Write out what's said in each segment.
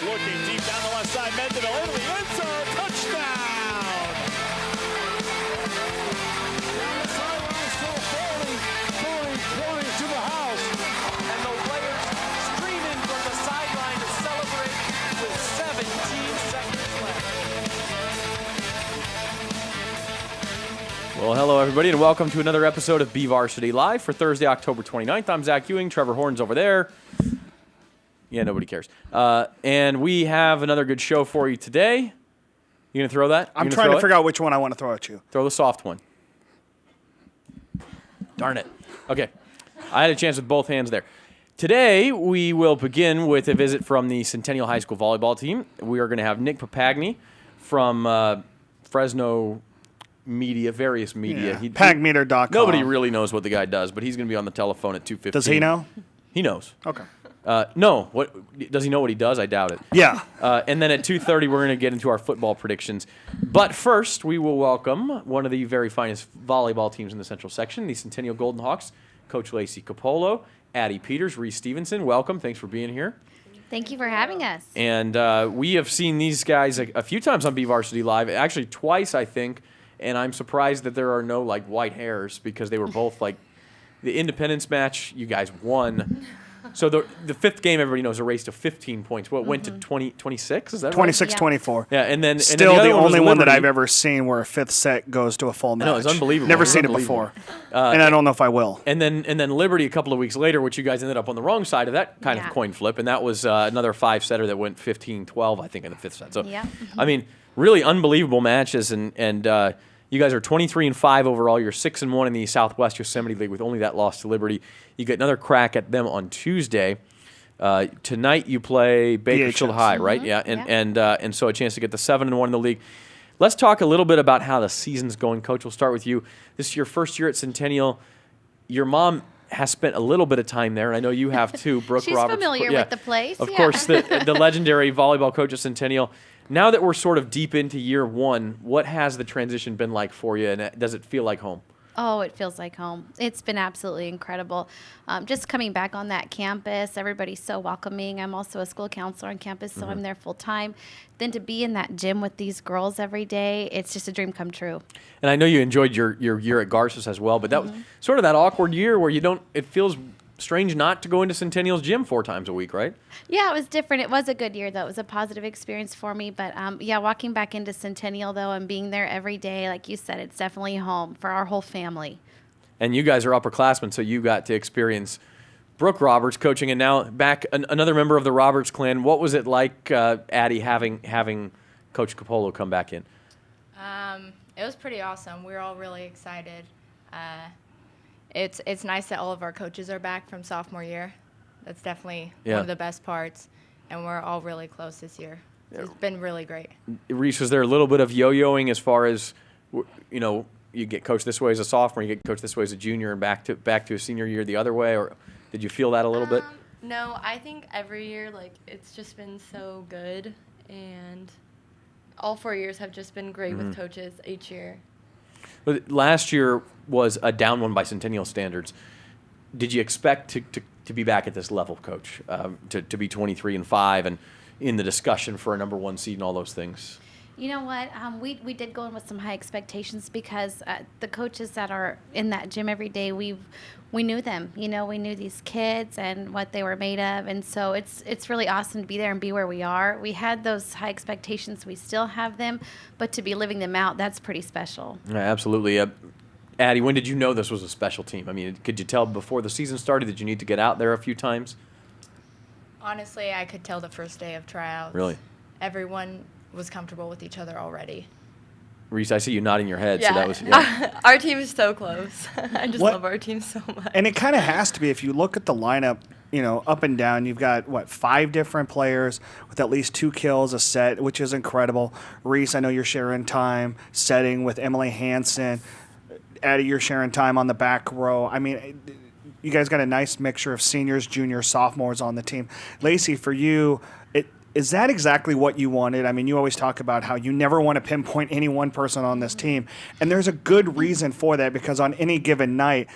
Reece looking deep down the left side. Mendeville into the end zone. Touchdown! Down the sideline, still Foley, 20 to the house. And the players streaming from the sideline to celebrate with 17 seconds left. Well, hello, everybody, and welcome to another episode of BVarsity Live for Thursday, October 29th. I'm Zach Ewing. Trevor Horn's over there. Yeah, nobody cares. And we have another good show for you today. You going to throw that? I'm trying to figure out which one I want to throw at you. Throw the soft one. Darn it. Okay. I had a chance with both hands there. Today, we will begin with a visit from the Centennial High School volleyball team. We are going to have Nick Papagni from Fresno Media, various media. Yeah. Pagmeter.com. Nobody really knows what the guy does, but he's going to be on the telephone at 2:15. Does he know? He knows. Okay. No. What does he know what he does? I doubt it. Yeah. And then at 2:30, we're going to get into our football predictions. But first, we will welcome one of the very finest volleyball teams in the Central Section, the Centennial Golden Hawks, Coach LACEY COPPOLO, Addie Peters, REECE STEVENSON. Welcome. Thanks for being here. Thank you for having us. And we have seen these guys a few times on BVarsity Live, actually twice, I think. And I'm surprised that there are no like white hairs because they were both like the Independence match. You guys won. So the fifth game, everybody knows, a race to 15 points. Well, it went to 26. Is that right? 26-24. Yeah, and then still and then the only one that Liberty. I've ever seen where a fifth set goes to a full match. No, it's unbelievable. Never It's seen it unbelievable. before, and I don't know if I will. And then Liberty a couple of weeks later, which you guys ended up on the wrong side of that kind of coin flip, and that was another five-setter that went 15-12, I think, in the fifth set. So, I mean, really unbelievable matches, and you guys are 23-5 overall. You're 6-1 in the Southwest Yosemite League with only that loss to Liberty. You get another crack at them on Tuesday. Tonight you play Bakersfield High, right? Yeah, and so a chance to get the 7-1 in the league. Let's talk a little bit about how the season's going. Coach, we'll start with you. This is your first year at Centennial. Your mom has spent a little bit of time there, and I know you have too. Brooke She's Roberts, familiar with the place. Of course, the legendary volleyball coach at Centennial. Now that we're sort of deep into year one, what has the transition been like for you, and does it feel like home? Oh, it feels like home. It's been absolutely incredible. Just coming back on that campus, everybody's so welcoming. I'm also a school counselor on campus, so I'm there full time. Then to be in that gym with these girls every day, it's just a dream come true. And I know you enjoyed your year at Garces as well, but that was sort of that awkward year where it feels strange not to go into Centennial's gym 4 times a week, right? Yeah, it was different. It was a good year, though. It was a positive experience for me. But, walking back into Centennial, though, and being there every day, like you said, it's definitely home for our whole family. And you guys are upperclassmen, so you got to experience Brooke Roberts coaching, and now back another member of the Roberts clan. What was it like, Addie, having Coach COPPOLO come back in? It was pretty awesome. We were all really excited. It's nice that all of our coaches are back from sophomore year. That's definitely one of the best parts, and we're all really close this year. So it's been really great. Reece, was there a little bit of yo-yoing as far as, you get coached this way as a sophomore, you get coached this way as a junior, and back to a senior year the other way, or did you feel that a little bit? No, I think every year, it's just been so good, and all 4 years have just been great with coaches each year. But last year was a down one by Centennial standards. Did you expect to be back at this level, Coach, to be 23-5 and in the discussion for a number 1 seed and all those things? You know what? We did go in with some high expectations because the coaches that are in that gym every day, we knew them. We knew these kids and what they were made of, and so it's really awesome to be there and be where we are. We had those high expectations. We still have them, but to be living them out, that's pretty special. Yeah, absolutely. Addie, when did you know this was a special team? I mean, could you tell before the season started? Did you need to get out there a few times? Honestly, I could tell the first day of tryouts. Really? Everyone was comfortable with each other already. Reece, I see you nodding your head. Yeah. So that was our team is so close. I just love our team so much. And it kind of has to be. If you look at the lineup, up and down, you've got, 5 different players with at least 2 kills a set, which is incredible. Reece, I know you're sharing time setting with Emily Hansen. Addie, you're sharing time on the back row. I mean, you guys got a nice mixture of seniors, juniors, sophomores on the team. LACEY, for you, is that exactly what you wanted? I mean, you always talk about how you never want to pinpoint any one person on this team, and there's a good reason for that because on any given night,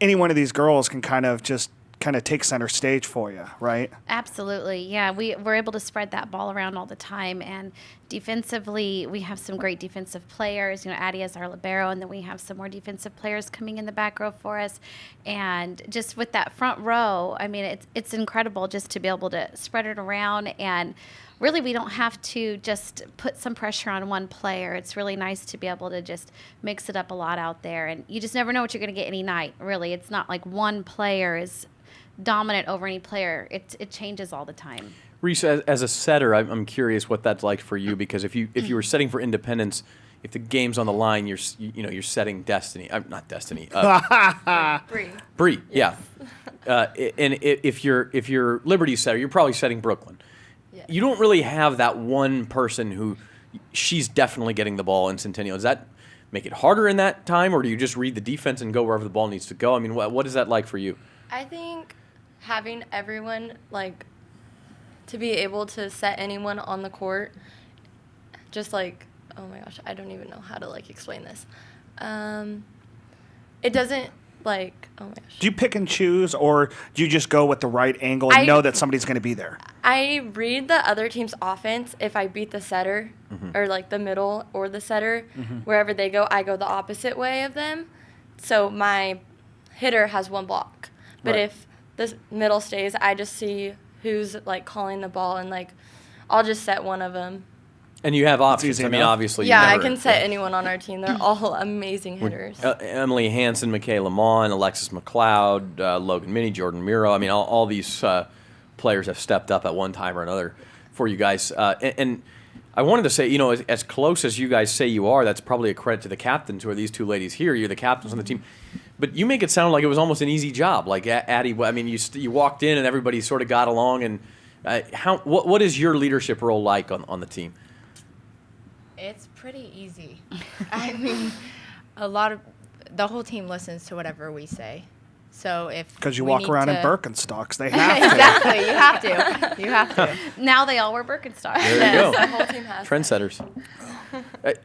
any one of these girls can kind of just kind of take center stage for you, right? Absolutely. Yeah, we're able to spread that ball around all the time. And defensively, we have some great defensive players. You know, Addie is our libero, and then we have some more defensive players coming in the back row for us. And just with that front row, I mean, it's incredible just to be able to spread it around. And really, we don't have to just put some pressure on one player. It's really nice to be able to just mix it up a lot out there. And you just never know what you're going to get any night, really. It's not like one player is dominant over any player. It changes all the time. Reese, as a setter, I'm curious what that's like for you, because if you were setting for Independence, if the game's on the line, you're setting destiny. Not destiny. Bree. Yes. Yeah. And if you're Liberty setter, you're probably setting Brooklyn. Yes. You don't really have that one person who she's definitely getting the ball in Centennial. Does that make it harder in that time, or do you just read the defense and go wherever the ball needs to go? I mean, what is that like for you? I think having everyone, like, to be able to set anyone on the court, just like, oh my gosh, I don't even know how to, like, explain this. It doesn't, like, oh my gosh. Do you pick and choose, or do you just go with the right angle and know that somebody's going to be there? I read the other team's offense if I beat the setter, or, like, the middle or the setter. Wherever they go, I go the opposite way of them. So my hitter has one block. But if the middle stays, I just see who's, like, calling the ball, and, like, I'll just set one of them. And you have options. easy I mean, enough. obviously. Yeah, you I can set anyone on our team. They're all amazing hitters. Emily Hansen, Michaela Mon, Alexis McLeod, Logan Minnie, Jordan Miro. I mean, all these players have stepped up at one time or another for you guys. And I wanted to say, you know, as close as you guys say you are, that's probably a credit to the captains, who are these two ladies here. You're the captains on the team. But you make it sound like it was almost an easy job. Like, Addie, I mean, you walked in and everybody sort of got along. And what is your leadership role like on the team? It's pretty easy. I mean, the whole team listens to whatever we say. So because you walk around in Birkenstocks, they have to. Exactly, you have to. Now they all wear Birkenstocks. There you go. The whole team has Trendsetters.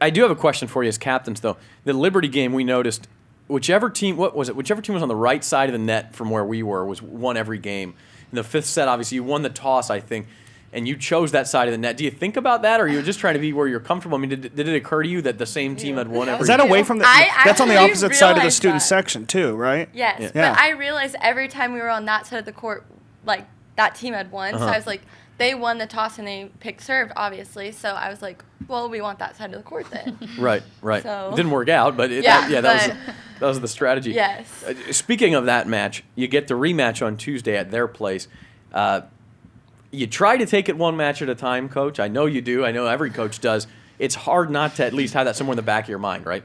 I do have a question for you as captains, though. The Liberty game, we noticed whichever team was on the right side of the net from where we were won every game. In the fifth set, obviously, you won the toss, I think, and you chose that side of the net. Do you think about that, or you're just trying to be where you're comfortable? I mean, did it occur to you that the same team had won every Is that away from the? That's on the actually opposite side of the realized student that. section too, right? Yes, Yeah. but I realized every time we were on that side of the court, like, that team had won. So I was like, they won the toss and they picked serve, obviously. So I was like, well, we want that side of the court then. Right. So- It didn't work out, but that was the strategy. Yes. Speaking of that match, you get the rematch on Tuesday at their place. You try to take it one match at a time, Coach. I know you do. I know every coach does. It's hard not to at least have that somewhere in the back of your mind, right?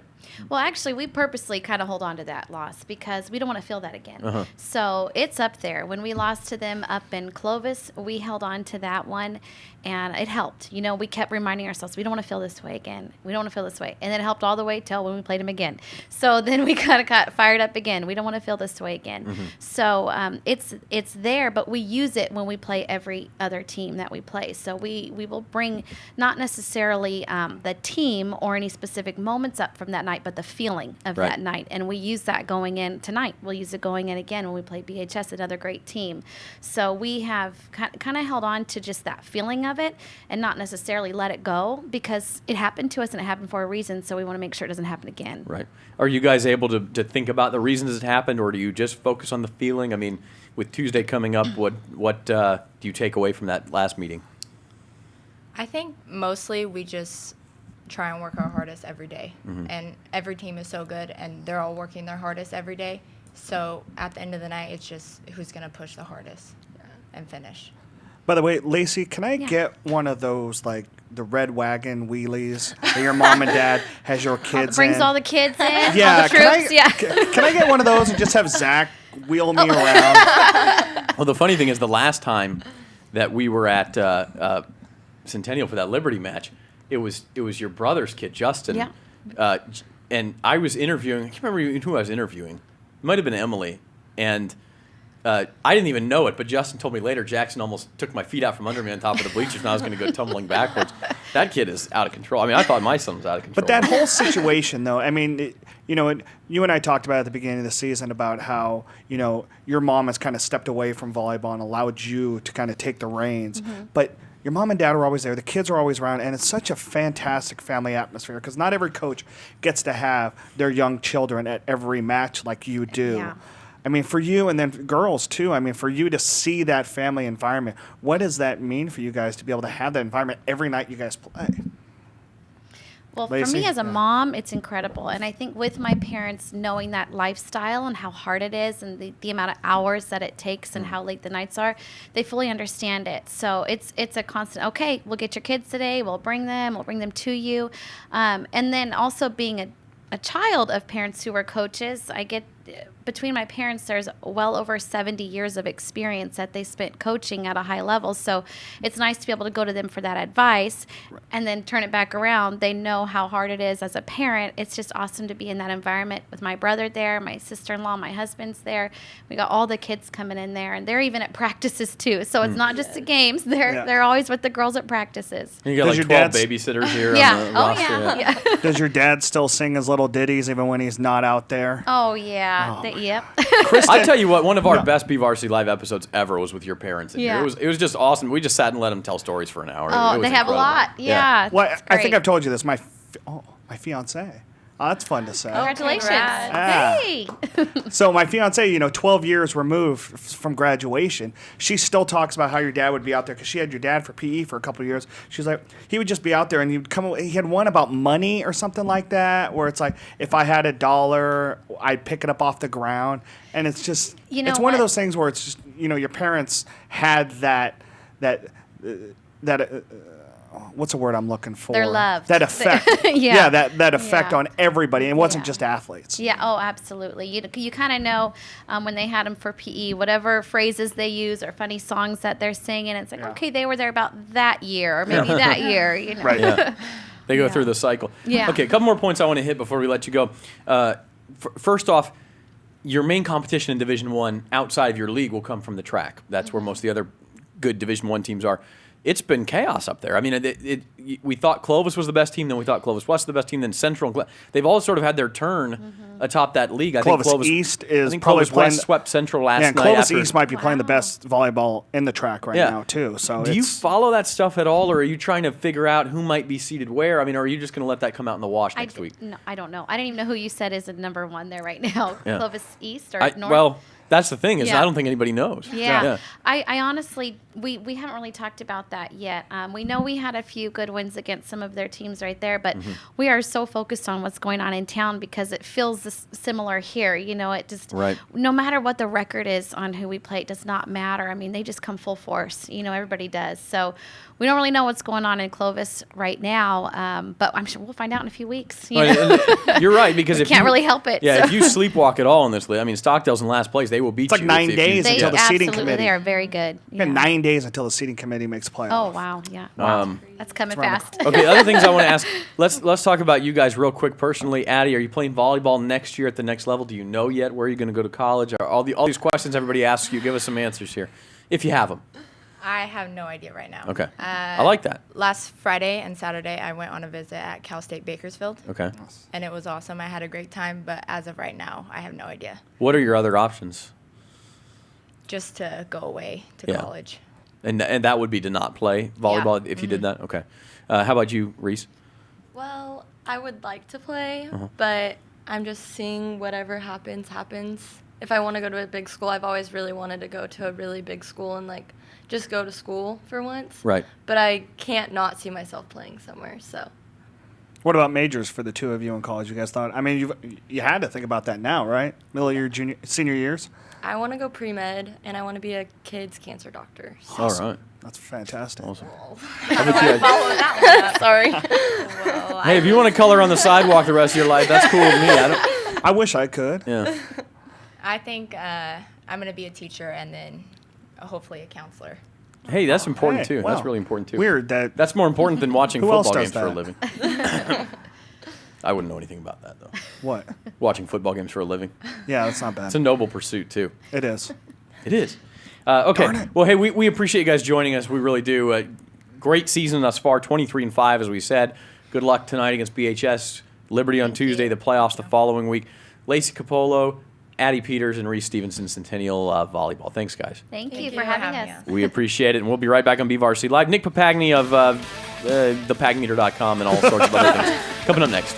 Well, actually, we purposely kind of hold on to that loss because we don't want to feel that again. So it's up there. When we lost to them up in Clovis, we held on to that one, and it helped. You know, we kept reminding ourselves, we don't want to feel this way again. We don't want to feel this way. And then it helped all the way till when we played them again. So then we kind of got fired up again. We don't want to feel this way again. So it's there, but we use it when we play every other team that we play. So we will bring not necessarily the team or any specific moments up from that night, but the feeling of that night. And we use that going in tonight. We'll use it going in again when we play BHS, another great team. So we have kind of held on to just that feeling of it and not necessarily let it go, because it happened to us and it happened for a reason. So we want to make sure it doesn't happen again. Right. Are you guys able to think about the reasons it happened, or do you just focus on the feeling? I mean, with Tuesday coming up, what do you take away from that last meeting? I think mostly we just try and work our hardest every day. And every team is so good, and they're all working their hardest every day. So at the end of the night, it's just who's going to push the hardest and finish. By the way, Lacey, can I get one of those, like, the red wagon wheelies that your mom and dad has your kids Brings in? all the kids in, Yeah, all the troops, can I get one of those and just have Zach wheel me around? Well, the funny thing is, the last time that we were at Centennial for that Liberty match, it was your brother's kid, Justin. Yeah. And I was interviewing. I can't remember who I was interviewing. It might have been Emily. And I didn't even know it, but Justin told me later Jackson almost took my feet out from under me on top of the bleachers, and I was going to go tumbling backwards. That kid is out of control. I mean, I thought my son was out of control. But that whole situation, though, I mean, you and I talked about at the beginning of the season about how, your mom has kind of stepped away from volleyball and allowed you to kind of take the reins. But your mom and dad were always there. The kids are always around, and it's such a fantastic family atmosphere because not every coach gets to have their young children at every match like you do. Yeah. I mean, for you and then girls too, I mean, for you to see that family environment, what does that mean for you guys to be able to have that environment every night you guys play? Well, for LACEY? me as a mom, it's incredible. And I think with my parents knowing that lifestyle and how hard it is and the amount of hours that it takes and how late the nights are, they fully understand it. So it's a constant, okay, we'll get your kids today, we'll bring them to you. And then also being a child of parents who were coaches, I get between my parents, there's well over 70 years of experience that they spent coaching at a high level. So it's nice to be able to go to them for that advice and then turn it back around. They know how hard it is as a parent. It's just awesome to be in that environment with my brother there, my sister-in-law, my husband's there. We got all the kids coming in there, and they're even at practices too. So it's not just the games. They're always with the girls at practices. And you got Does like your 12 babysitters here Yeah. on the Oh, roster. yeah. Does your dad still sing his little ditties even when he's not out there? Oh, yeah. Yep. I tell you what, one of our best BVarsity live episodes ever was with your parents. In Yeah. here. It was just awesome. We just sat and let them tell stories for an hour. Oh, It was they have a incredible. lot. Yeah. Well, it's I think great. I've told you this. My fiance. Oh, that's fun to say. Congratulations. Congrats. Hey. So my fiance, 12 years removed from graduation, she still talks about how your dad would be out there because she had your dad for PE for a couple of years. She's like, he would just be out there and he'd come. He had one about money or something like that, where it's like, if I had $1, I'd pick it up off the ground, and it's just, it's one of those things where it's just, your parents had that. What's the word I'm looking for? They're loved. That effect. Yeah. That effect Yeah. on everybody. It wasn't Yeah. just athletes. Yeah, oh, absolutely. You kind of know when they had them for PE, whatever phrases they use or funny songs that they're singing. It's like, okay, they were there about that year or maybe that year. Right. Yeah. They go through the cycle. Yeah. Okay, a couple more points I want to hit before we let you go. First off, your main competition in Division I outside of your league will come from the track. That's where most of the other good Division I teams are. It's been chaos up there. I mean, we thought Clovis was the best team, then we thought Clovis West was the best team, then Central. They've all sort of had their turn atop that league. I think Clovis East is I think probably Clovis West swept Central last and night. Clovis after, East might be playing the best volleyball in the track right now too. So do you follow that stuff at all, or are you trying to figure out who might be seated where? I mean, or are you just going to let that come out in the wash next week? No, I don't know. I didn't even know who you said is the number one there right now. Yeah. Clovis East or North? Well, that's the thing is Yeah. I don't think anybody knows. Yeah. I honestly, we haven't really talked about that yet. We know we had a few good wins against some of their teams right there, but we are so focused on what's going on in town because it feels similar here. It just, no matter what the record is on who we play, it does not matter. I mean, they just come full force. Everybody does. So we don't really know what's going on in Clovis right now, but I'm sure we'll find out in a few weeks. You're right, because if can't you really help it. Yeah, so. if you sleepwalk at all in this league, I mean, Stockdale's in last place. They will beat It's like you. 9 days They until the seating absolutely, committee. they are very good. Yeah, 9 days until the seating committee makes playoffs. Oh, wow. Yeah. Wow. That's coming fast. Okay, other things I want to ask. Let's talk about you guys real quick personally. Addie, are you playing volleyball next year at the next level? Do you know yet where you're going to go to college? All these questions everybody asks you, give us some answers here, if you have them. I have no idea right now. Okay. I like that. Last Friday and Saturday, I went on a visit at Cal State Bakersfield. Okay. And it was awesome. I had a great time, but as of right now, I have no idea. What are your other options? Just to go away to Yeah. college. And that would be to not play volleyball if you did that? Okay. How about you, Reese? Well, I would like to play, but I'm just seeing whatever happens. If I want to go to a big school, I've always really wanted to go to a really big school and just go to school for once. Right. But I can't not see myself playing somewhere, so. What about majors for the two of you in college? You guys thought? I mean, you had to think about that now, right? Middle of your senior years. I want to go pre-med, and I want to be a kids cancer doctor. So. All right. That's fantastic. Awesome. How do I follow that one up? Sorry. Well, Hey, if you want to color on the sidewalk the rest of your life, that's cool with me. I wish I could. Yeah. I think I'm going to be a teacher and then hopefully a counselor. Hey, that's important Hey, too. wow. That's really important too. Weird that. That's more important than watching Who else football does games for a that? living. I wouldn't know anything about that though. What? Watching football games for a living. Yeah, that's not bad. It's a noble pursuit too. It is. It is. Okay. Well, hey, we appreciate you guys joining us. We really do. Great season thus far, 23-5, as we said. Good luck tonight against BHS. Liberty on Tuesday, the playoffs the following week. Lacey Coppolo, Addie Peters, and Reese Stevenson, Centennial Volleyball. Thanks, guys. Thank you for having us. We appreciate it, and we'll be right back on BVarsity Live. Nick Papagni of thepagmeter.com and all sorts of other things coming up next.